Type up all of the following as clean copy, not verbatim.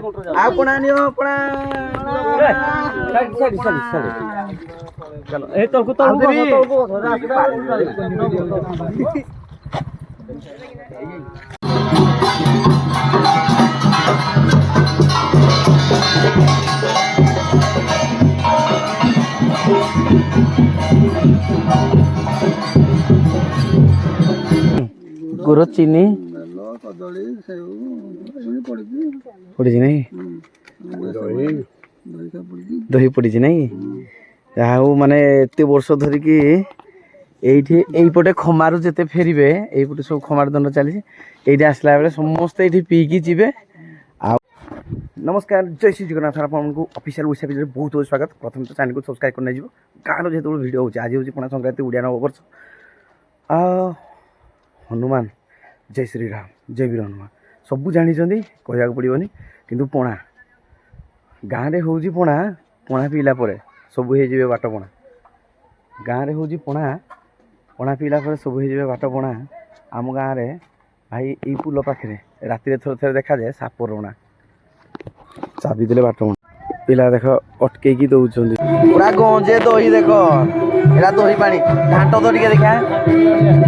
आपणा नियो आपणा चलो ए तळकू गुड़ चीनी पड़ी नहीं दही पड़ी नहीं माने एत वर्ष धरिकी एपटे खमारू जिते फेरबे यपटे सब खमार दंड चली ये आसला बेले समस्ते ये पीकी जी। नमस्कार जय श्री जगन्नाथ आपको ऑफिशियल ओडिशा वीडियो बहुत बहुत स्वागत। प्रथम तो चैनल को सब्सक्राइब करना जीव गाँव जो वीडियो हो आज हूँ पणा संक्रांति ओडिया नववर्ष हनुमान जय श्री राम जय वीर हनुमान सबू जानी कहया पड़ोनी किंतु पणा गाँव में हूँ पणा पणा पीला सब हो बाट पणा गाँव में हूँ पणा पणा पीला सब हो बाट पणा आम गाँव में भाई ये पुल पाखे राति थोड़े थोड़े देखा जाए साप रौणा चाबी देले बाट पिला देख अटके दौरान पूरा गंजे दही देख एरा दही पानी घाट तो टे देखा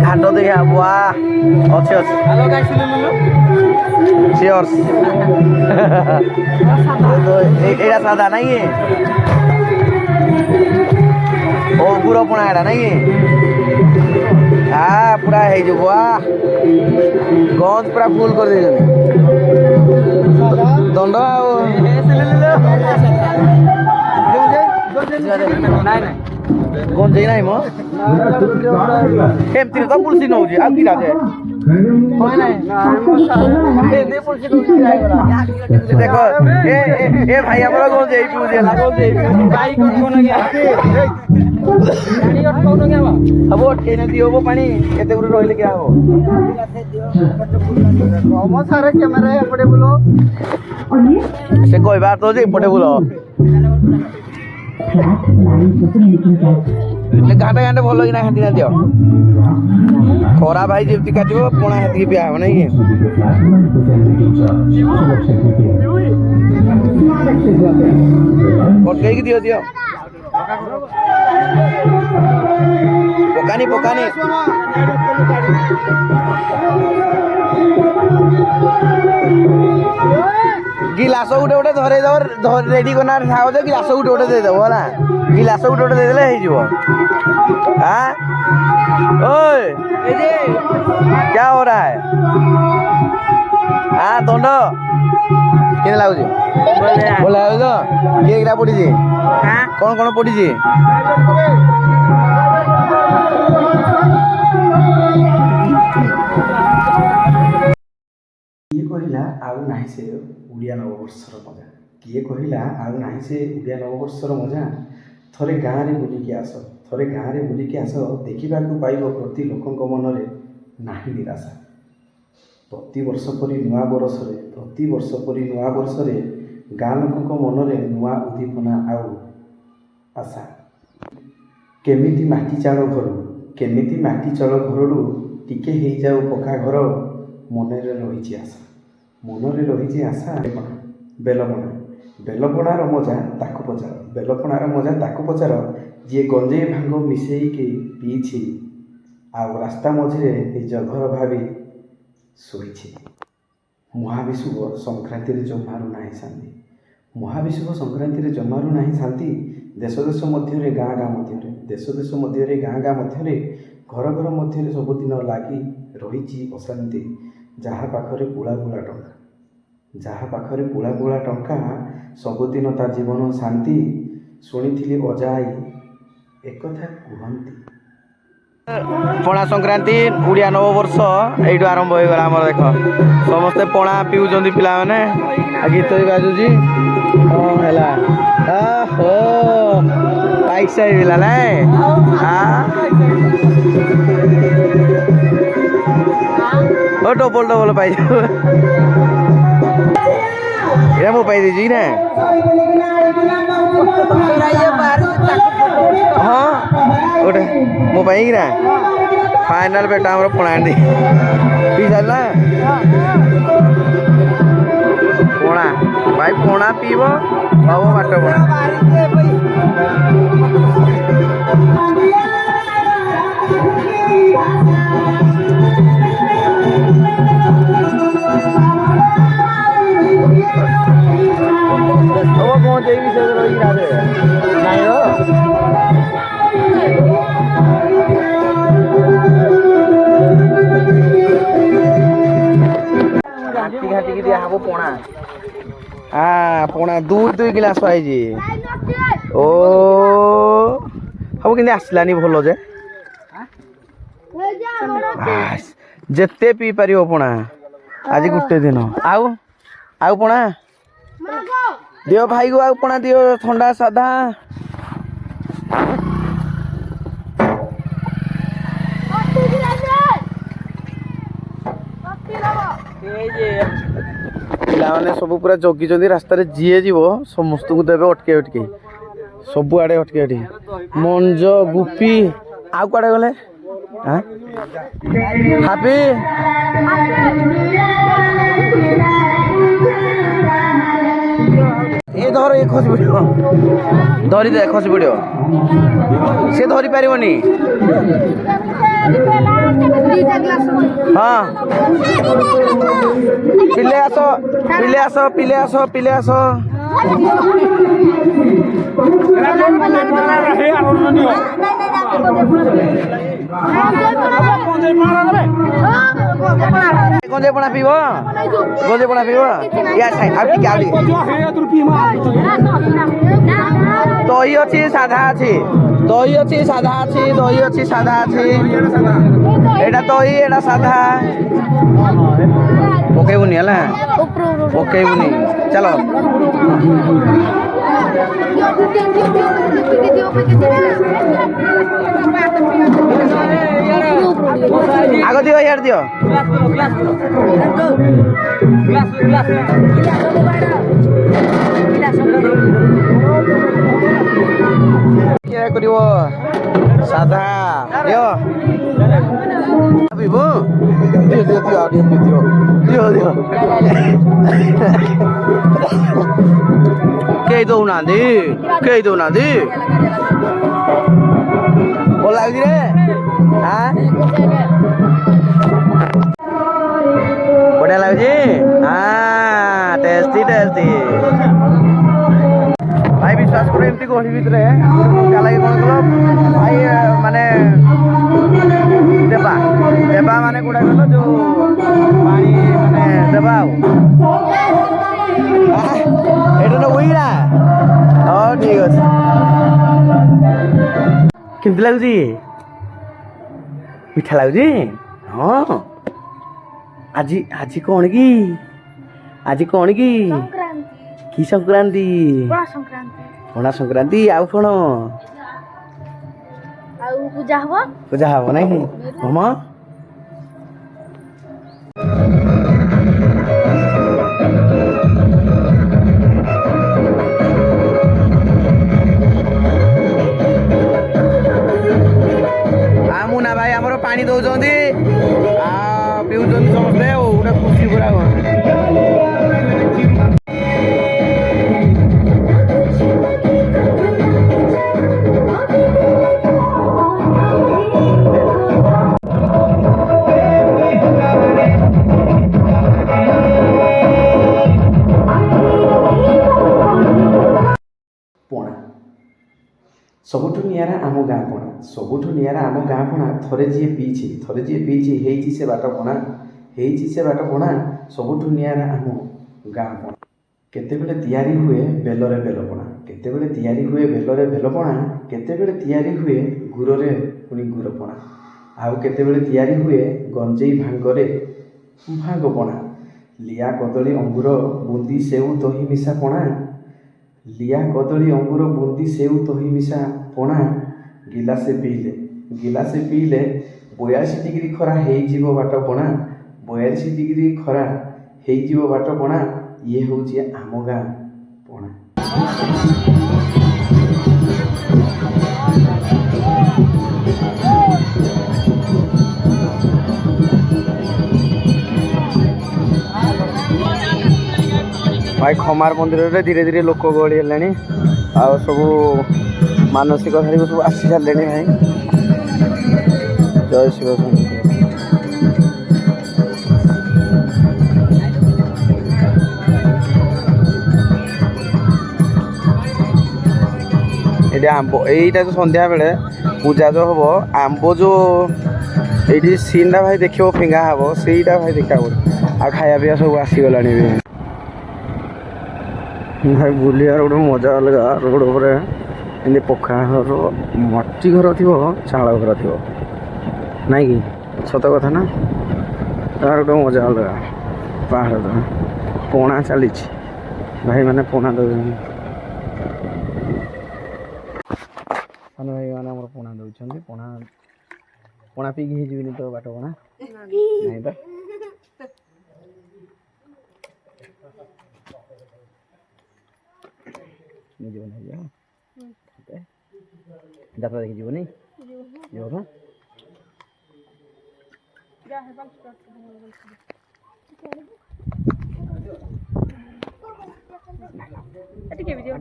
घाट देखा वाह अच्छे चियर्स एरा सादा नहीं ओ गुड़ पणा एटा नहीं पूरा है वाह गंज पूरा फुल कर दंड गंजे ना एमती तो पुलिस नौ देख ए भाई आम गंजे अब अटके दिहब पानी एत रही क्या से कहबार तो एपटे बुल घाटे घाटे भल कि खाती ना दियो खरा भाई जमी काटो पणा हाथी पिया हम नहीं अटक दियो दियो पकानी पकानी गिलास गोटे गोटे धरे दब रेडी करना था गिलास गोटे गोटे देदेव है गिलास गोटे गोटे देदेले हाँ ओए क्या हो रहा है हाँ दंड के लगुच भल लगुच तो किए गिरा पड़ी कौन कौन पड़ी किए कहला आउ नाही से ओडिया नववर्षर मजा किए कहला आउ नाही से ओडिया नववर्षर मजा थरे गाँव में बुलिकी आस थरे गाँव में बुलिकी आस देखा पाइब प्रति लोकों मन में नाही निराशा प्रति वर्ष परी नुआ बरस प्रति वर्ष परी नुआ वर्ष गाँ लोकों मन में नुआ उद्दीपना आउ आशा केमिति माटी चाल घर केमिति माटी चाल घर टिके हो जाऊ पक्का घर मन रही आशा मन रही आशा बेलपणा बेलपणार मजा ताकू पचार बेलपणार मजा ताकू पचार जी गंजे भांग मिसेईकी पीछि आउ रास्ता मझे निज घर भावी शोची महाविषुव संक्रांति जमारू ना शांति महाविषुव संक्रांति जमारू ना शांति देश देश मध्य गाँ गाँ मध्य देश देश मध्य गाँ गाँ मध्य घर घर मध्य सबुदिन लगी रही अशांति जहाँ पाखरे पुला पुला टंका जहाँ पाखरे पुला पुला टंका सबुदिन ता जीवन शांति शुणी अजाई एक कथा कहती पणा संक्रांति ओडिया नववर्ष यू आरंभ हो गला आम देख समस्ते पणा पिउछन्ति पिला माने गीत भी बाजुची बाइक साइड पिला नाई डबल डबल पाई मो पाई दीजिए ना हाँ गोटे मो पाई ना फाइनल बेटा हमारा पणा दी पी सारा पणा भाई ପଣା ପିଇବ ହବ ବାଟ ପଣା। ପହଞ୍ଚେଇ ବିଷୟରେ ରହିକି ନାଇଁ ଘାଟି ଘାଟିକି ଦିଆ ହବ ପଣା। ପଣା ଦୁଇ ଗିଲାସ ପାଇଛି। ଓ ହବ କେମିତି ଆସିଲାନି ଭଲ ଯେ ଯେତେ ପିଇ ପାରିବ ପଣା ଆଜି ଗୋଟେ ଦିନ। ଆଉ ପଣା ଦିଅ ଭାଇକୁ, ଆଉ ପଣା ଦିଅ ଥଣ୍ଡା ସାଧା। ପିଲାମାନେ ସବୁ ପୁରା ଜଗିଛନ୍ତି ରାସ୍ତାରେ, ଯିଏ ଯିବ ସମସ୍ତଙ୍କୁ ଦେବେ ଅଟକେଇ ସବୁଆଡେ ଅଟକେଇ। ମଞ୍ଜ ଗୁପି ଆଉ କୁଆଡେ ଗଲେ? ହାପି ଏ ଧର, ଏ ଖସି ପଡିବ, ଧରିଦେ ଖସି ପଡିବ, ସେ ଧରି ପାରିବନି। ହଁ ପିଲେ ଆସ। ଗଞ୍ଜେଇ ପଣା ପିଇବ? ଦହି ଅଛି ସାଧା ଅଛି? ଏଇଟା ଦହି, ଏଇଟା ସାଧା। ପକେଇବୁନି ହେଲା, ପକେଇବୁନି। ଚାଲ ଆଗ ଦିଅ, ଇଆଡେ ଦିଅ। କରିବ ସାଧା ଦିଅ। କେହି ଦଉନାହାନ୍ତି ଭଲ ଲାଗୁଛି ରେ। ବଢିଆ ଲାଗୁଛି। ଟେଷ୍ଟି ଭାଇ, ବିଶ୍ୱାସ କର ଏମିତି ଗହଳି ଭିତରେ ମଜା ଲାଗେ। କଣ କଲ ଭାଇ, ମାନେ ଦେବା ମାନେ କୋଉଟା କଲ, ଯୋଉ ପାଣି ମାନେ ଦେବା। ଆଉ ଏଇଟା ତ ଉଇନା। ହଉ ଠିକ ଅଛି। କେମିତି ଲାଗୁଛି? ମିଠା ଲାଗୁଛି? ହଁ। ଆଜି କଣ କି? କି ସଂକ୍ରାନ୍ତି? ପଣା ସଂକ୍ରାନ୍ତି। ଆଉ କଣ? ଆଉ ପୂଜା ହବ ନାଇଁ କି ମାମା? ମୁନା ଭାଇ ଆମର ପାଣି ଦଉଛନ୍ତି, ପିଉଛନ୍ତି ସମସ୍ତେ। ଆଉ ଗୋଟେ ଖୁସି ପୁରା। ପଣା ସବୁଠୁ ନିଆରା ଆମ ଗାଁ ପଣା। ଥରେ ଯିଏ ପିଇଛି ହେଇଛି ସେ ବାଟ ପଣା। ସବୁଠୁ ନିଆରା ଆମ ଗାଁ ପଣା। କେତେବେଳେ ତିଆରି ହୁଏ ବେଲରେ ବେଲପଣା, କେତେବେଳେ ତିଆରି ହୁଏ ଗୁରରେ ପୁଣି ଗୁରପଣା, ଆଉ କେତେବେଳେ ତିଆରି ହୁଏ ଗଞ୍ଜେଇ ଭାଙ୍ଗରେ ଭାଙ୍ଗ ପଣା। ଲିଆ କଦଳୀ ଅଙ୍ଗୁର ବୁନ୍ଦି ସେଉ ଦହି ମିଶା ପଣା। ଗିଲାସେ ପିଇଲେ 42 ଡିଗ୍ରୀ ଖରା ହେଇଯିବ ବାଟ ପଣା। ଇଏ ହେଉଛି ଆମ ଗାଁ ପଣା। भाई खमार मंदिर रे धीरे धीरे लोक गहଳି ହେଲେଣି ଆଉ ସବୁ ମାନସିକ ଧରି ସବୁ ଆସି ସାରିଲେଣି ଭାଇ। ଜୟ ଶିବ ଶଙ୍କର। ଏଠି ଆମ୍ବ ଏଇଟା ଯୋଉ ସନ୍ଧ୍ୟା ବେଳେ ପୂଜା ଯୋଉ ହବ ଆମ୍ବ ଯୋଉ ଏଇଠି ସିନ୍ଟା ଭାଇ ଦେଖିବ ଫିଙ୍ଗା ହବ ସେଇଟା ଭାଇ ଦେଖିବାକୁ ପଡ଼ିବ। ଆଉ ଖାଇବା ପିଇବା ସବୁ ଆସିଗଲାଣି ବି ଭାଇ ବୁଲିବାର ଗୋଟେ ମଜା ଅଲଗା। ରୋଡ଼ ଉପରେ ଏମିତି ପକ୍କା ଘର ମାଟି ଘର ଥିବ ଚାଳ ଘର ଥିବ ନାଇଁ କି ସତ କଥା ନା। ତାର ଗୋଟେ ମଜା ଅଲଗା। ପାହାଡ଼ ପଣା ଚାଲିଛି ଭାଇମାନେ ପଣା ଦେଉଛନ୍ତି। ସାନ ଭାଇମାନେ ଆମର ପଣା ଦେଉଛନ୍ତି। ପଣା ପିଇକି ହେଇଯିବିନି ତ ବାଟ ପଣା ନାଇଁ ତ। ଯିବ ନାହିଁ ଯାତ୍ରା ଦେଖି ଯିବନି ଯିବ ତ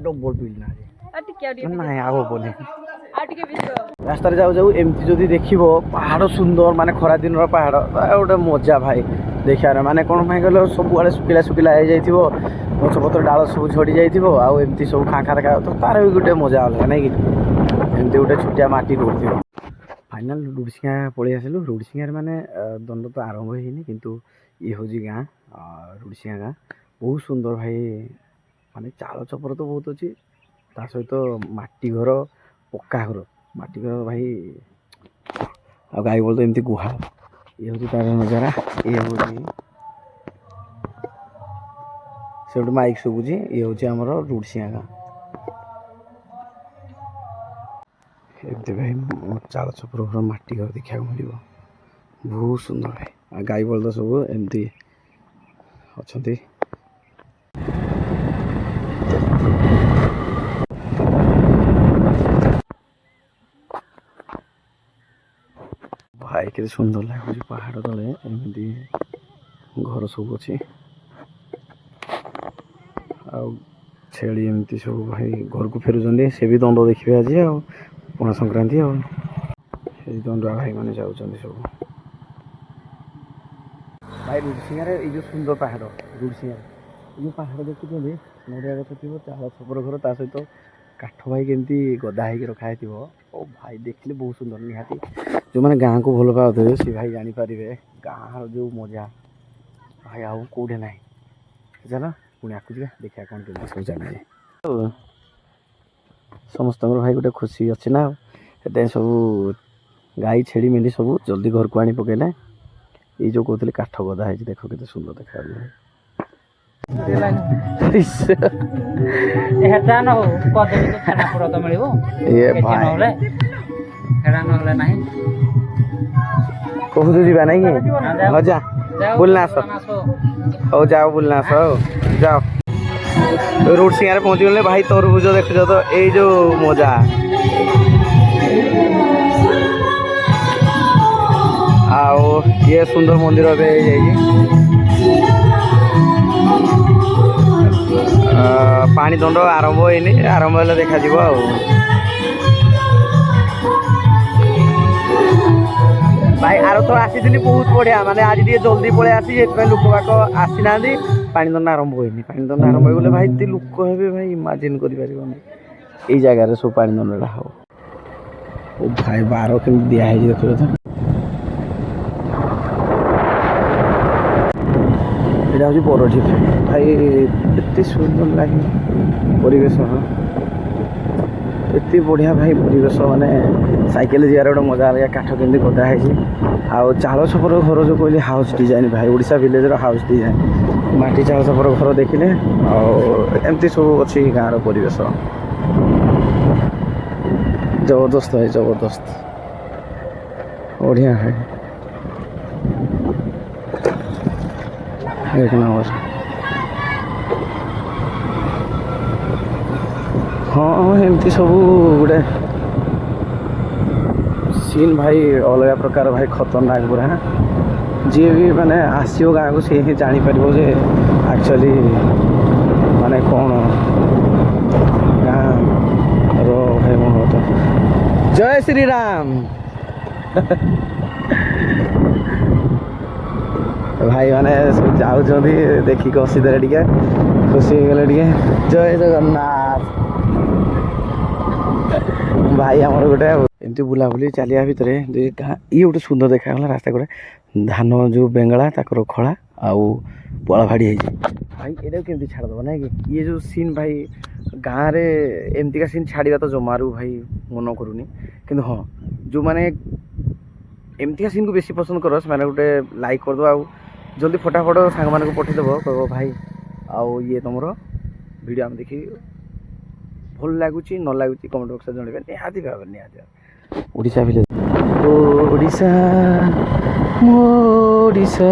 ଡବଲ ପିଲ୍ ନାହିଁ ଆଉ ହବନି। ରାସ୍ତାରେ ଯାଉ ଯାଉ ଏମିତି ଯଦି ଦେଖିବ ପାହାଡ଼ ସୁନ୍ଦର ମାନେ ଖରା ଦିନର ପାହାଡ଼ ଗୋଟେ ମଜା ଭାଇ ଦେଖିବାର। ମାନେ କ'ଣ ପାଇଁ କହିଲ ସବୁଆଡ଼େ ଶୁଖିଲା ଶୁଖିଲା ହେଇଯାଇଥିବ ଗଛପତ୍ର ଡାଳ ସବୁ ଝଡ଼ି ଯାଇଥିବ ଆଉ ଏମିତି ସବୁ ଖାଁ ଖାଁ ଦେଖା ତ ତାର ବି ଗୋଟେ ମଜା ଅଲଗା ନାଇଁ କି। ଏମିତି ଗୋଟେ ଛୋଟିଆ ମାଟି ରୋଡ଼ ଥିବ। ଫାଇନାଲ ରୁଡ଼ସିଙ୍ଗା ପଳେଇ ଆସିଲୁ। ରୁଡ଼ସିଙ୍ଗାରେ ମାନେ ଦଣ୍ଡ ତ ଆରମ୍ଭ ହେଇନି କିନ୍ତୁ ଇଏ ହେଉଛି ଗାଁ ରୁଡ଼ସିଙ୍ଗା ଗାଁ। ବହୁତ ସୁନ୍ଦର ଭାଇ ମାନେ ଚାଳ ଛପର ତ ବହୁତ ଅଛି ତା ସହିତ ମାଟି ଘର ପକ୍କା ଘର ମାଟି ଘର ଭାଇ ଆଉ ଗାଈ ବଳଦ ଏମିତି ଗୁହାଳ। ଇଏ ହେଉଛି ତାର ନଜାରା। ଇଏ ହେଉଛି ସେଠୁ ମାଇକ୍ ଶୁଭୁଛି। ଇଏ ହେଉଛି ଆମର ରୁଡ଼ସିଙ୍ଗା ଗାଁ। ଏମିତି ଭାଇ ଚାଳ ଛପର ଘର ମାଟି ଘର ଦେଖିବାକୁ ମିଳିବ ବହୁତ ସୁନ୍ଦର ଭାଇ। ଆଉ ଗାଈ ବଳଦ ସବୁ ଏମିତି ଅଛନ୍ତି। ଭାଇ କେତେ ସୁନ୍ଦର ଲାଗୁଛି ପାହାଡ଼ ତଳେ ଏମିତି ଘର ସବୁ ଅଛି ଆଉ ଛେଳି ଏମିତି ସବୁ ଭାଇ ଘରକୁ ଫେରୁଛନ୍ତି। ସେ ବି ଦଣ୍ଡ ଦେଖିବେ ଆଜି ଆଉ ପଣା ସଂକ୍ରାନ୍ତି ଆଉ ଏଇ ଦଣ୍ଡୁଆ ଭାଇମାନେ ଯାଉଛନ୍ତି ସବୁ। ଭାଇ ରୁଡ଼ସିଙ୍ଗାରେ ଏଇ ଯେଉଁ ସୁନ୍ଦର ପାହାଡ଼ ରୁଡ଼ସିଙ୍ଗାରେ ଏଇ ଯେଉଁ ପାହାଡ଼ ଦେଖୁଛନ୍ତି ନଡ଼ିଆ ଗଛ ଥିବ ଚାଳ ଛପର ଘର ତା ସହିତ କାଠ ଭାଇ କେମିତି ଗଦା ହେଇକି ରଖା ହେଇଥିବ। ଓ ଭାଇ ଦେଖିଲେ ବହୁତ ସୁନ୍ଦର। ନିହାତି ଯେଉଁମାନେ ଗାଁକୁ ଭଲ ପାଉଥିବେ ସେ ଭାଇ ଜାଣିପାରିବେ ଗାଁର ଯେଉଁ ମଜା ଭାଇ ଆଉ କେଉଁଠି ନାହିଁ। ଚାଲ ପୁଣି ଆକୁ ଯିବା ଦେଖିବା କ'ଣ କେମିତି ସବୁ ଚାଲିଛି। ସମସ୍ତଙ୍କର ଭାଇ ଗୋଟେ ଖୁସି ଅଛି ନା ସେଥିପାଇଁ ସବୁ ଗାଈ ଛେଳି ମେଣ୍ଢି ସବୁ ଜଲ୍ଦି ଘରକୁ ଆଣି ପକେଇଲେ। ଏଇ ଯେଉଁ କହୁଥିଲି କାଠ ଗଦା ହେଇଛି ଦେଖ କେତେ ସୁନ୍ଦର ଦେଖାଯାଉଛି। କହୁଛୁ ଯିବା ନାଇଁ କି ହଁ ଯା ବୁଲିନା ଆସ। ହଉ ଯାଅ ବୁଲିନା ଆସ ଆଉ ଯାଅ। ରୁଡ଼ସିଙ୍ଗାରେ ପହଞ୍ଚିଗଲେ ଭାଇ ତରଭୁଜ ଦେଖୁଛ ତ ଏଇ ଯେଉଁ ମଜା। ଆଉ ଇଏ ସୁନ୍ଦର ମନ୍ଦିର ଏବେ ହେଇଯାଇଛି। ପାଣି ଦଣ୍ଡ ଆରମ୍ଭ ହେଇନି ଆରମ୍ଭ ହେଲେ ଦେଖାଯିବ ଆଉ। ଭାଇ ଆରଥର ଆସିଥିଲି ବହୁତ ବଢ଼ିଆ ମାନେ ଆଜି ଟିକେ ଜଲ୍ଦି ପଳେଇ ଆସିଛି ସେଥିପାଇଁ ଲୋକ ବାକ ଆସିନାହାନ୍ତି। ପାଣି ଦଣ୍ଡ ଆରମ୍ଭ ହେଇନି। ପାଣି ଦଣ୍ଡ ଆରମ୍ଭ ହେଇଗଲେ ଭାଇ ଏତେ ଲୋକ ହେବେ ଭାଇ ଇମାଜିନ୍ କରିପାରିବନି। ଏଇ ଜାଗାରେ ସବୁ ପାଣି ଦଣ୍ଡଟା ହବ। ଓ ଭାଇ ବାର କେମିତି ଦିଆ ହେଇଛି ଦେଖୁଛ ତ। ଏଇଟା ହେଉଛି ବରଠିପ ଭାଇ ଏତେ ସୁନ୍ଦର ଲାଗେ ପରିବେଶ ଏତେ ବଢ଼ିଆ ଭାଇ ପରିବେଶ ମାନେ ସାଇକେଲ ଯିବାର ଗୋଟେ ମଜା ଅଲଗା। କାଠ କେମିତି ଗଦା ହେଇଛି ଆଉ ଚାଳ ଛପର ଘର ଯେଉଁ କହିଲି ହାଉସ୍ ଡିଜାଇନ୍ ଭାଇ ଓଡ଼ିଶା ଭିଲେଜର ହାଉସ୍ ଡିଜାଇନ୍ ମାଟି ଚାଳ ଛପର ଘର ଦେଖିଲେ ଆଉ ଏମିତି ସବୁ ଅଛି ଗାଁର ପରିବେଶ। ଜବରଦସ୍ତ ଭାଇ ଜବରଦସ୍ତ ବଢ଼ିଆ ଭାଇ ଏକ ନମ୍ବର। ହଁ ଏମିତି ସବୁ ଗୋଟେ ସିନ୍ ଭାଇ ଅଲଗା ପ୍ରକାର ଭାଇ ଖତରନାକ ପୁରା। ଯିଏ ବି ମାନେ ଆସିବ ଗାଁକୁ ସିଏ ହିଁ ଜାଣିପାରିବ ଯେ ଆକ୍ଚୁଆଲି ମାନେ କ'ଣ ଗାଁର ଭାଇ ମହତ ଜୟ ଶ୍ରୀରାମ। ଭାଇ ମାନେ ସବୁ ଯାଉଛନ୍ତି ଦେଖିକି ହସିଦେଲେ ଟିକେ ଖୁସି ହେଇଗଲେ ଟିକେ ଜୟ ଜଗନ୍ନାଥ। ଭାଇ ଆମର ଗୋଟେ ଏମିତି ବୁଲାବୁଲି ଚାଲିବା ଭିତରେ ଗାଁ ଇଏ ଗୋଟେ ସୁନ୍ଦର ଦେଖାଗଲା ରାସ୍ତା ଗୋଟେ ଧାନ ଯେଉଁ ବେଙ୍ଗଳା ତାଙ୍କର ଖଳା ଆଉ ପଳା ଭାଡ଼ି ହେଇଛି। ଭାଇ ଏଟାକୁ କେମିତି ଛାଡ଼ିଦେବ ନାଇଁ କି ଇଏ ଯେଉଁ ସିନ୍ ଭାଇ ଗାଁରେ ଏମିତିକା ସିନ୍ ଛାଡ଼ିବା ତ ଜମାରୁ ଭାଇ ମନ କରୁନି। କିନ୍ତୁ ହଁ ଯେଉଁମାନେ ଏମିତିକା ସିନ୍କୁ ବେଶୀ ପସନ୍ଦ କର ସେମାନେ ଗୋଟେ ଲାଇକ୍ କରିଦେବ ଆଉ ଜଲ୍ଦି ଫଟାଫଟ ସାଙ୍ଗମାନଙ୍କୁ ପଠାଇଦେବ କହିବ ଭାଇ ଆଉ ଇଏ ତୁମର ଭିଡ଼ିଓ ଆମେ ଦେଖିକି ଭଲ ଲାଗୁଛି ନ ଲାଗୁଛି କମେଣ୍ଟ ବକ୍ସରେ ଜଣାଇବେ। ନିହାତି ଭାବରେ ନିହାତି ଭାବରେ ଓଡ଼ିଶା ଭିଲେଜ ଓଡ଼ିଶା ମୋ ଓଡ଼ିଶା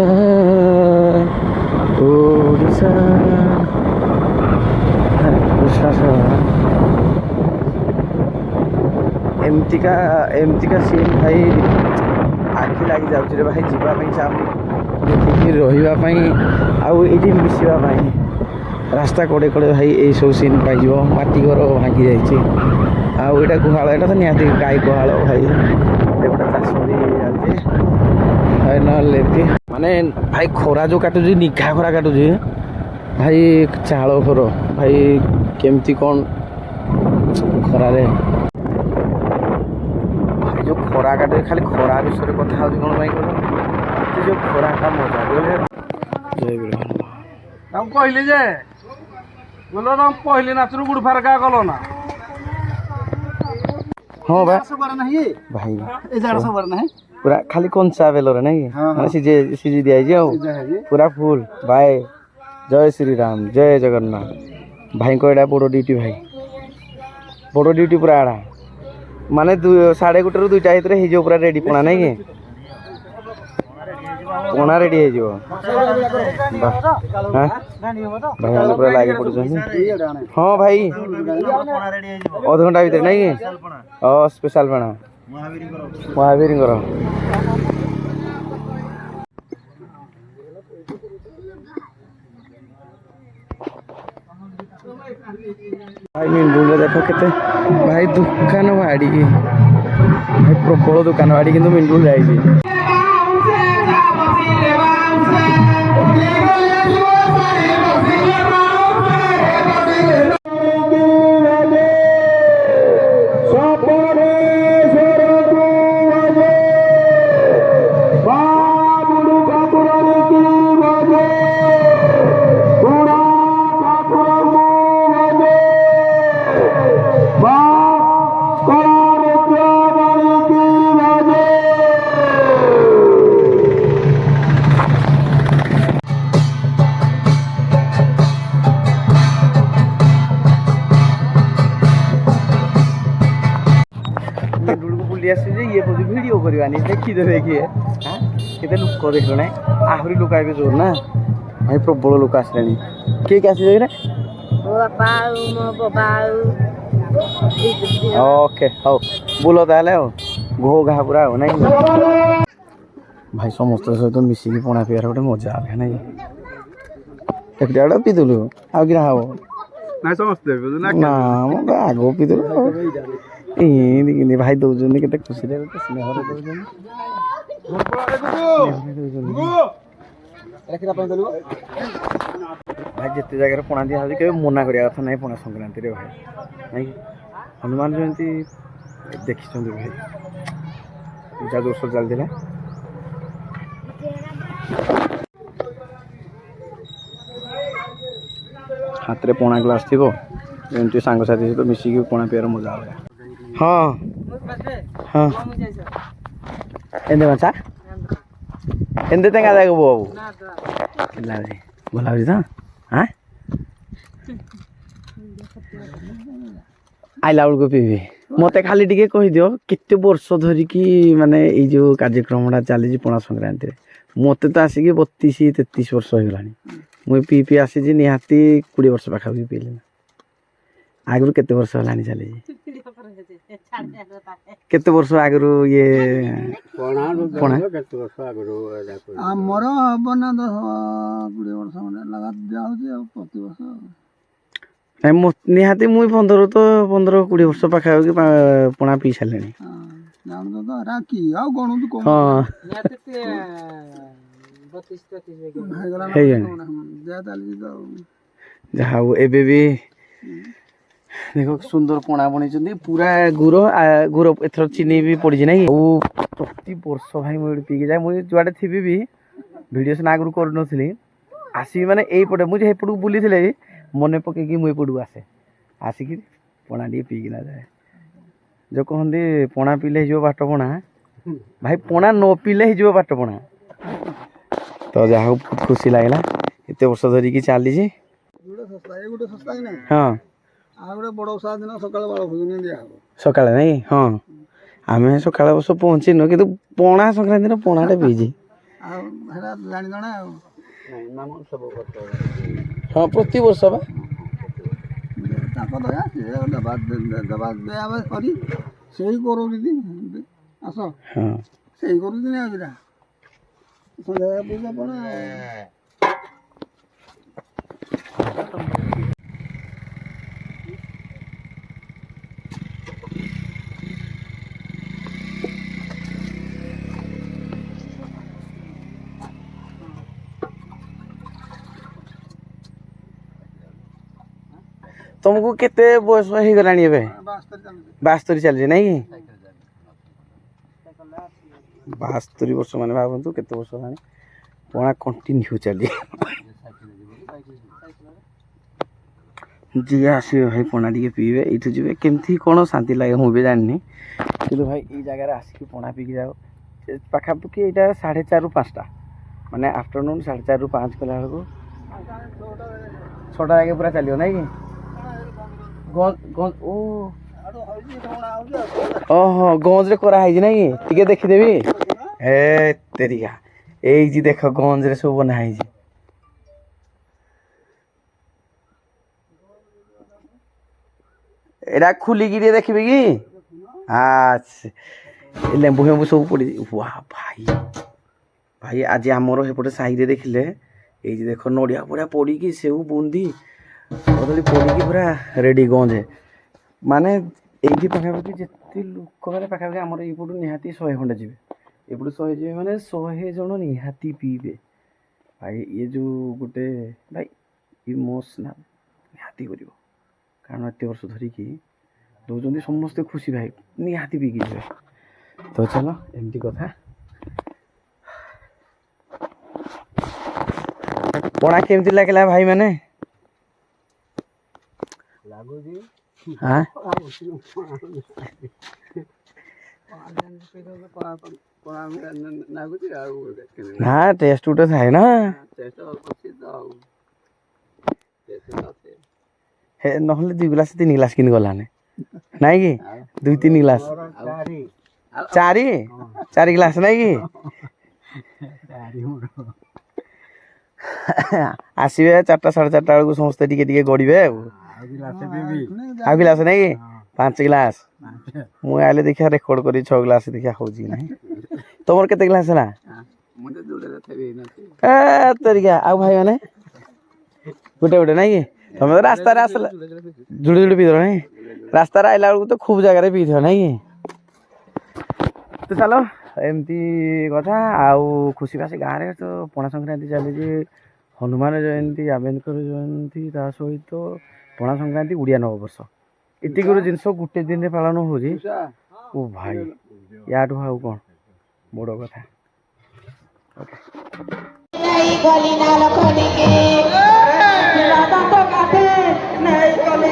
ଓଡ଼ିଶା ଏମିତିକା ସିନ୍ ଭାଇ ଆଖି ଲାଗି ଯାଉଛି ରେ ଭାଇ ଯିବା ପାଇଁ ଚାହୁଁନି ଦେଖିକି ରହିବା ପାଇଁ ଆଉ ଏଇଠି ମିଶିବା ପାଇଁ ରାସ୍ତା କଡ଼େ କଡ଼େ ଭାଇ ଏଇସବୁ ସିନ୍ ପାଇଯିବ। ମାଟି ଘର ଭାଙ୍ଗି ଯାଇଛି ଆଉ ଏଇଟା ଗୁହାଳ ଏଇଟା ତ ନିହାତି ଗାଈ ଗୁହାଳ ଭାଇ ଗୋଟେ ଚାଷ ବି ଯାଉଛି ଭାଇ ନହେଲେ ଏମିତି ମାନେ ଭାଇ ଖରା ଯେଉଁ କାଟୁଛି ନିଘା ଖରା କାଟୁଛି ଭାଇ ଚାଳ ଘର ଭାଇ କେମିତି କ'ଣ ଖରାରେ ଭାଇ ଯେଉଁ ଖରା କାଟୁଛି ଖାଲି ଖରା ବିଷୟରେ କଥା ହେଉଛି କ'ଣ ପାଇଁ କହିଲ ଯେଉଁ ଖରାଟା ମଜା କହିଲେ ତାଙ୍କୁ କହିଲି ଯେ ବୋଲ ତମ ପହିଲି ନାଚରୁ ଗୁଡ଼ ଫାରକା କଲ ନା ହଁ ବା ନାହିଁ ଭାଇ ଏ ଜାଡ ସବାର ନାହିଁ ପୁରା ଖାଲି କଞ୍ଚା ବେଲରେ ନାଇଁ କି ମାନେ ସିଝି ଦିଆଯାଇଛି ଆଉ ପୁରା ଫୁଲ ଭାଇ ଜୟ ଶ୍ରୀରାମ ଜୟ ଜଗନ୍ନାଥ। ଭାଇଙ୍କ ଏଇଟା ବଡ଼ ଡ୍ୟୁଟି ଭାଇ ବଡ଼ ଡ୍ୟୁଟି ପୁରା ଏଡ଼ା ମାନେ 1:30ରୁ 2ଟା ଭିତରେ ହେଇଯିବ ପୁରା ରେଡ଼ି ପଣା ନାଇଁ କି ପଣା ରେଡ଼ି ହେଇଯିବ। ଭାଇ ମାନେ ପୁରା ଲାଗି ପଡ଼ୁଛନ୍ତି। ହଁ ଭାଇ ଅଧଘଣ୍ଟା ଭିତରେ ନାଇଁ କି ସ୍ପେଶାଲ ପଣା ମହାବୀରଙ୍କର ଭାଇ ମିଣ୍ଡୁରେ ଦେଖ କେତେ ଭାଇ ଦୋକାନ ବାଡ଼ି ଭାଇ ପ୍ରବଳ ଦୋକାନ ବାଡ଼ି କିନ୍ତୁ ମିଣ୍ଡୁର ଯାଇଛି। ଆସିଛି ଇଏ କହୁଛି ଭିଡ଼ିଓ କରିବାନି ଦେଖିଦେବେ କିଏ କେତେ ଲୋକ ଦେଖିଲ ନାଇଁ ଆହୁରି ଲୋକ ଏବେ ଜୋର ନା ଭାଇ ପ୍ରବଳ ଲୋକ ଆସିଲେଣି କିଏ କିଏ ଆସିବେ କିରେ ମୋ ବାପା ଆଉ ମୋ ବାବା ଆଉ ଓକେ ହଉ ବୁଲ ତାହେଲେ ଆଉ ଘୋ ଘା ପୁରା ଆଉ ନାଇଁ ଭାଇ ସମସ୍ତଙ୍କ ସହିତ ମିଶିକି ପଣା ପିଇବାର ଗୋଟେ ମଜା ଅଲଗା ନାଇଁ ଏକୁଟିଆ ଗୋଟେ ପିଇଦେଲୁ ଆଉ କିରା ହବ ନାଇଁ ସମସ୍ତେ ନା ମୁଁ ଆଗ ପିଇଦେଲୁ ଏମିତି କେମିତି ଭାଇ ଦଉଛନ୍ତି କେତେ ଖୁସିରେ ସ୍ନେହରେ ଦଉଛନ୍ତି। ଭାଇ ଯେତେ ଜାଗାରେ ପଣା ଦିଆ ହେଉଛି କେବେ ମନା କରିବା କଥା ନାହିଁ ପଣା ସଂକ୍ରାନ୍ତିରେ ଭାଇ ନାଇଁ ହନୁମାନ ଜୟନ୍ତୀ ଦେଖିଛନ୍ତି ଭାଇ ପୂଜା ଜୋରସୋର ଚାଲିଥିଲା ହାତରେ ପଣା ଗ୍ଲାସ୍ ଥିବ ଏମିତି ସାଙ୍ଗସାଥି ସହିତ ମିଶିକି ପଣା ପିଇବାର ମଜା ଅଲଗା। ହଁ ହଁ ଏମିତି ମାଛା ଏମିତି ତେଙ୍ଗା ଯାକ ବୋଉ ଭଲ ଲାଗୁଛି ତ ହଁ ଆଇଲା ବେଳକୁ ପିଇବି ମତେ ଖାଲି ଟିକେ କହିଦିଅ କେତେ ବର୍ଷ ଧରିକି ମାନେ ଏଇ ଯେଉଁ କାର୍ଯ୍ୟକ୍ରମଟା ଚାଲିଛି ପଣା ସଂକ୍ରାନ୍ତିରେ ମତେ ତ ଆସିକି 32-33 ବର୍ଷ ହେଇଗଲାଣି ମୁଁ ପିଇ ଆସିଛି ନିହାତି 20 ବର୍ଷ ପାଖାପାଖି ପିଇଲି ଆଗରୁ କେତେ ବର୍ଷ ହେଲାଣି ଚାଲିଛି କେତେ ବର୍ଷ ଆଗରୁ ଇଏ ପଣା କେତେ ବର୍ଷ ଆଗରୁ ଆମର ହବ ନା 10-20 ବର୍ଷ ମାନେ ଲଗାତ ଦିଆହଉଛି ଆଉ ପ୍ରତିବର୍ଷ ନାଇଁ ନିହାତି ମୁଇଁ 15-20 ବର୍ଷ ପାଖାପାଖି ପଣା ପିଇ ସାରିଲିଣି। ଜାଣୁଛ ତ ଏରା କି ଆଉ ଗଣୁଛୁ କଣ ହଁ ହେଇଗଲାଣି। ଯାହା ଚାଲିଛି ତ ଆଉ। ଯାହା ହଉ ଏବେ ବି ଦେଖ ସୁନ୍ଦର ପଣା ବନେଇଛନ୍ତି ପୁରା ଗୁର ଏଥର ଚିନି ବି ପଡିଛି ନାଇଁ। ଆଉ ପ୍ରତି ବର୍ଷ ଭାଇ ମୁଁ ଏଠି ପିଇକି ଯାଏ। ମୁଁ ଯୁଆଡେ ଥିବି ବି ଭିଡ଼ିଓ ସିନା ଆଗରୁ କରୁନଥିଲି ଆସିବି ମାନେ ଏଇପଟେ ମୁଁ ଯେ ଏପଟକୁ ବୁଲିଥିଲେ ମନେ ପକେଇକି ମୁଁ ଏପଟକୁ ଆସିକି ପଣା ଟିକେ ପିଇକିନା ଯାଏ। ଯେଉଁ କହନ୍ତି ପଣା ପିଇଲେ ହେଇଯିବ ବାଟ ପଣା, ଭାଇ ପଣା ନ ପିଇଲେ ହେଇଯିବ ବାଟ ପଣା। ତ ଯାହା ହଉ ବହୁତ ଖୁସି ଲାଗିଲା ଏତେ ବର୍ଷ ଧରିକି ଚାଲିଛି। ଗୋଟେ ଶସ୍ତା କି ନାହିଁ। ହଁ ଆଉ ଗୋଟେ ବଡ଼ ଓଷା ଦିନ ସକାଳେ ବାଳଭୋଜନ ଦିଆହବ। ସକାଳେ ନାଇଁ ହଁ ଆମେ ସକାଳେ ଅବଶ୍ୟ ପହଞ୍ଚିନୁ କିନ୍ତୁ ପଣା ସଂକ୍ରାନ୍ତି ଦିନ ପଣାଟା ପିଇଛି। ଆଉ ହେରା ଜାଣି ଜଣା ଆଉ ହଁ ପ୍ରତିବର୍ଷ ବା ତାଙ୍କ ଦୟା ସିଏ ଦେବା ଦେବା କରି ସେଇ କରୁଛନ୍ତି। ଆସ ହଁ ସେଇ କରୁଛନ୍ତି ଆଉ କିରା ସନ୍ଧ୍ୟା ପୂଜା ପଣା ତମକୁ କେତେ ବୟସ ହେଇଗଲାଣି ଏବେ? 72 ଚାଲିଛି ନାଇଁ କି? 72 ବର୍ଷ ମାନେ ଭାବନ୍ତୁ କେତେ ବର୍ଷ ହେଲାଣି ପଣା କଣ୍ଟିନ୍ୟୁ ଚାଲି। ଯିଏ ଆସିବେ ଭାଇ ପଣା ଟିକେ ପିଇବେ ଏଇଠୁ ଯିବେ କେମିତି କ'ଣ ଶାନ୍ତି ଲାଗେ ମୁଁ ବି ଜାଣିନି କିନ୍ତୁ ଭାଇ ଏଇ ଜାଗାରେ ଆସିକି ପଣା ପିଇକି ଯାଉ। ପାଖାପାଖି ଏଇଟା 4:30ରୁ 5ଟା ମାନେ ଆଫ୍ଟରନୁନ୍ 4:30ରୁ 5 କଲା ବେଳକୁ 6ଟା ଯାକେ ପୁରା ଚାଲିବ ନାଇଁ କି? ଓହୋ ଗଞ୍ଜରେ କରାହେଇଛି ନାଇଁ କି? ଟିକେ ଦେଖିଦେବି ଏ ତେରିକା ଏଇଠି ଦେଖ ଗଞ୍ଜରେ ସବୁ ବନା ହେଇଛି। ଏଇଟା ଖୋଲିକି ଟିକେ ଦେଖିବେ କି? ଆଚ୍ଛା ଲେମ୍ବୁ ଫେମ୍ବୁ ସବୁ ପଡ଼ିଛି। ୱାଃ ଭାଇ ଭାଇ ଆଜି ଆମର ଏପଟେ ସାହିରେ ଦେଖିଲେ ଏଇଠି ଦେଖ ନଡ଼ିଆ ଫଡ଼ିଆ ପଡ଼ିକି ସେଉ ବୁନ୍ଦି କଦଳୀ ପଡ଼ିକି ପୁରା ରେଡ଼ି ଗଞ୍ଜେ ମାନେ ଏଇଠି ପାଖାପାଖି ଯେତେ ଲୋକ ମାନେ ପାଖାପାଖି ଆମର ଏଇପଟୁ ନିହାତି 100 ଖଣ୍ଡେ ଯିବେ। ଏପଟୁ 100 ଯିବେ ମାନେ 100 ଜଣ ନିହାତି ପିଇବେ। ଭାଇ ଇଏ ଯେଉଁ ଗୋଟେ ଭାଇ ଇମୋସନାଲ ନିହାତି କରିବ କାରଣ ଏତେ ବର୍ଷ ଧରିକି ଦେଉଛନ୍ତି ସମସ୍ତେ ଖୁସି ଭାଇ ନିହାତି ପିଇକି ଯିବେ। ତ ଚାଲ ଏମିତି କଥା। ପଣା କେମିତି ଲାଗିଲା ଭାଇ ମାନେ? ଲାଗୁଛି ନା ଟେଷ୍ଟ ଗୋଟେ ଥାଏ ନା ହେ ନହେଲେ 2 ଗ୍ଲାସ 3 ଗ୍ଲାସ କିନି ଗଲାନେ ନାଇଁ କି 2-3 ଗ୍ଲାସ 4 ଗ୍ଲାସ ନାଇଁ କି? ଆସିବେ 4ଟା 4:30 ବେଳକୁ ସମସ୍ତେ ଟିକେ ଟିକେ ଗଡ଼ିବେ ଆଉ ଗ୍ଲାସ ନାଇଁ କି 5 ଗ୍ଲାସ ମୁଁ ଆଇଲେ ଦେଖିଆ ରେକର୍ଡ କରି 6 ଗ୍ଲାସ ଦେଖିଆ ହଉଛି କି ନାହିଁ। ତମର କେତେ ଗ୍ଲାସ ହେଲା? ତେରିକା ଆଉ ଭାଇ ମାନେ ଗୋଟେ ନାଇଁ କି? ତମେ ତ ରାସ୍ତାରେ ଆସିଲା ଜୁଡ଼ି ପିଇଦେଲ ନାଇଁ ରାସ୍ତାରେ ଆଇଲା ବେଳକୁ ତ ଖୁବ ଜାଗାରେ ପିଇଥିବ ନାଇଁ କି? ତ ଚାଲ ଏମିତି କଥା ଆଉ ଖୁସି ବାସି ଗାଁରେ ତ ପଣା ସଂକ୍ରାନ୍ତି ଚାଲିଛି। ହନୁମାନ ଜୟନ୍ତୀ ଆମ୍ବେଦକର ଜୟନ୍ତୀ ତା ସହିତ ପଣା ସଂକ୍ରାନ୍ତି ଓଡ଼ିଆ ନବବର୍ଷ ଏତିକିର ଜିନିଷ ଗୋଟେ ଦିନରେ ପାଳନ ହେଉଛି। ଓ ଭାଇ ୟାଠୁ ଆଉ କ'ଣ ବଡ଼ କଥା। Hãy subscribe cho kênh Ghiền Mì Gõ để không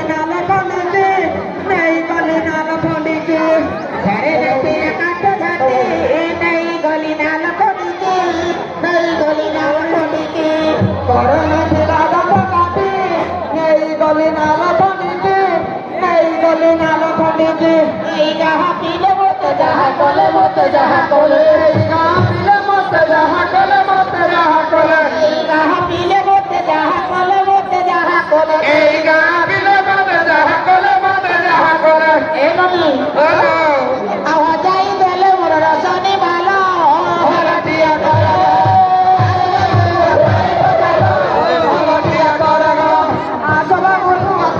bỏ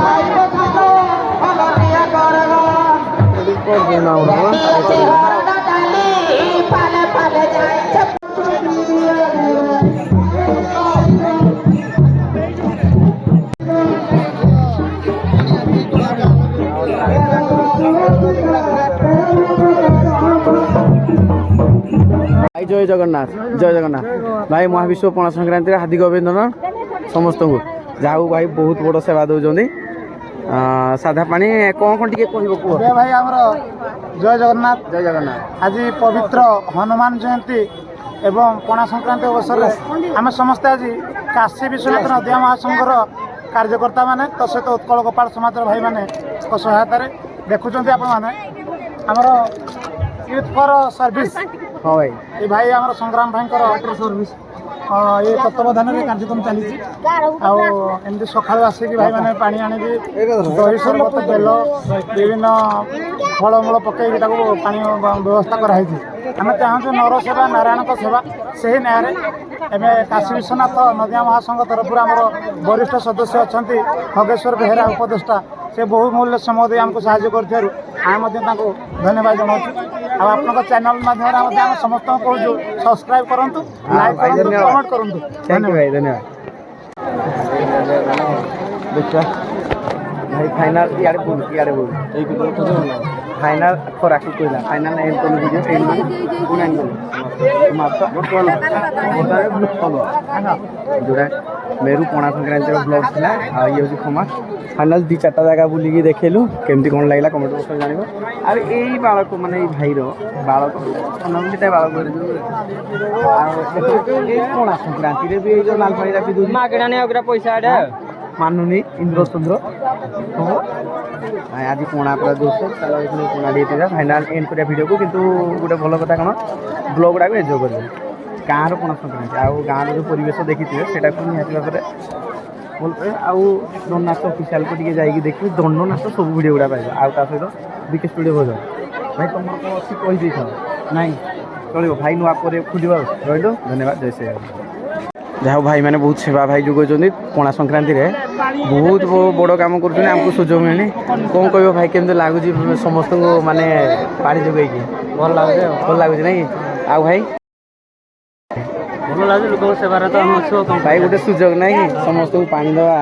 lỡ ভাই ଜୟ ଜଗନ୍ନାଥ ଜୟ ଜଗନ୍ନାଥ ଭାଇ ମହାବିଶ୍ୱ ପଣା ସଂକ୍ରାନ୍ତିରେ ହାର୍ଦ୍ଦିକ ଅଭିନନ୍ଦନ ସମସ୍ତଙ୍କୁ। ଯାହା ହଉ ଭାଇ ବହୁତ ବଡ଼ ସେବା ଦେଉଛନ୍ତି। ସାଧା ପାଣି କ'ଣ ଟିକେ କହିବ କୁହ ଭାଇ ଆମର ଜୟ ଜଗନ୍ନାଥ। ଜୟ ଜଗନ୍ନାଥ। ଆଜି ପବିତ୍ର ହନୁମାନ ଜୟନ୍ତୀ ଏବଂ ପଣା ସଂକ୍ରାନ୍ତି ଅବସରରେ ଆମେ ସମସ୍ତେ ଆଜି କାଶୀ ବିଶ୍ୱନାଥ ନଦିଆ ମହାସଂଘର କାର୍ଯ୍ୟକର୍ତ୍ତା ମାନେ ତା ସହିତ ଉତ୍କଳ ଗୋପାଳ ସମାଜର ଭାଇମାନଙ୍କ ସହାୟତାରେ ଦେଖୁଛନ୍ତି ଆପଣମାନେ ଆମର ୟୁଥ୍ ଫର୍ ସର୍ଭିସ୍। ହଁ ଭାଇ ଏ ଭାଇ ଆମର ସଂଗ୍ରାମ ଭାଇଙ୍କର ସର୍ଭିସ୍ ଏ ତତ୍ତ୍ୱାବଧାନରେ କାର୍ଯ୍ୟକ୍ରମ ଚାଲିଛି। ଆଉ ଏମିତି ସକାଳୁ ଆସିକି ଭାଇମାନେ ପାଣି ଆଣିକି ଦହି ସରବତ ତେଲ ବିଭିନ୍ନ ଫଳମୂଳ ପକାଇକି ତାକୁ ପାଣି ବ୍ୟବସ୍ଥା କରାହେଇଛି। ଆମେ ଚାହୁଁଛୁ ନର ସେବା ନାରାୟଣଙ୍କ ସେବା ସେହି ନ୍ୟାୟରେ ଏବେ କାଶୀ ବିଶ୍ୱନାଥ ନଦିଆ ମହାସଂଘ ତରଫରୁ ଆମର ବରିଷ୍ଠ ସଦସ୍ୟ ଅଛନ୍ତି ଖଗେଶ୍ୱର ବେହେରା ଉପଦେଷ୍ଟା। ସେ ବହୁ ମୂଲ୍ୟ ସମୟ ଦେଇ ଆମକୁ ସାହାଯ୍ୟ କରିଥିବାରୁ ଆମେ ମଧ୍ୟ ତାଙ୍କୁ ଧନ୍ୟବାଦ ଜଣାଉଛୁ। ଆଉ ଆପଣଙ୍କ ଚ୍ୟାନେଲ ମାଧ୍ୟମରେ ମଧ୍ୟ ଆମେ ସମସ୍ତଙ୍କୁ କହୁଛୁ ସବସ୍କ୍ରାଇବ୍ କରନ୍ତୁ, ଲାଇକ୍ କରନ୍ତୁ, କମେଣ୍ଟ କରନ୍ତୁ। ଥ୍ୟାଙ୍କ ୟୁ ଭାଇ ଧନ୍ୟବାଦ। ଦେଖିବା ଭାଇ ଫାଇନାଲ ଇଆଡ଼େ ବୋଲ फाइनल खोराकी कोइला final and cone video and में कोन एंड मात्र जोड़ा मेरू पणा संक्रांति ब्लॉग थिला आ ये होची खमा फाइनल 2-4 जगह बुली की देखेलु केमती कोन लागला कमेंट बॉक्स में जानिबो। आ एई बाळक माने एई भाई रो बाळक नमलिटा बाळक रे आ पणा संक्रांति रे भी जो लाल पानी राखी दूध मागणा ने ओकरा पैसा आडा मानुनी इंद्रचंद्र आज पणा पूरा दोष पणा देते फाइनाल एंड करिया वीडियो को किंतु गोटे भल कथा कौन ब्लॉग गुड़ा एंजय करेंगे गाँव पणा संक्रांति आउ गाँव जो परिवेश देखी थे से निहाती भाव में भल पाए आउ दंड नाच अफिशियाल को जाइए देखिए दंड नाच सब वीडियो गुड़ा पाइब आउ ता सहित विकेश वीडियो भजन भाई तुम कौन अच्छी कहीदे नाई चलो भाई नुआ खोल रही धन्यवाद जय श्री राम। जहाँ भाई मैंने बहुत सेवा भाई जो पणा संक्रांति रे बहुत बड़ काम करमको सुजोग मिलनी कौन कह भाई केमती लगुच समस्त माने पानी जोगे भल लगुच ना आउ भाई भल लगे लोक सेवार तो भाई गोटे सुजोग ना कि समस्त को पानी दवा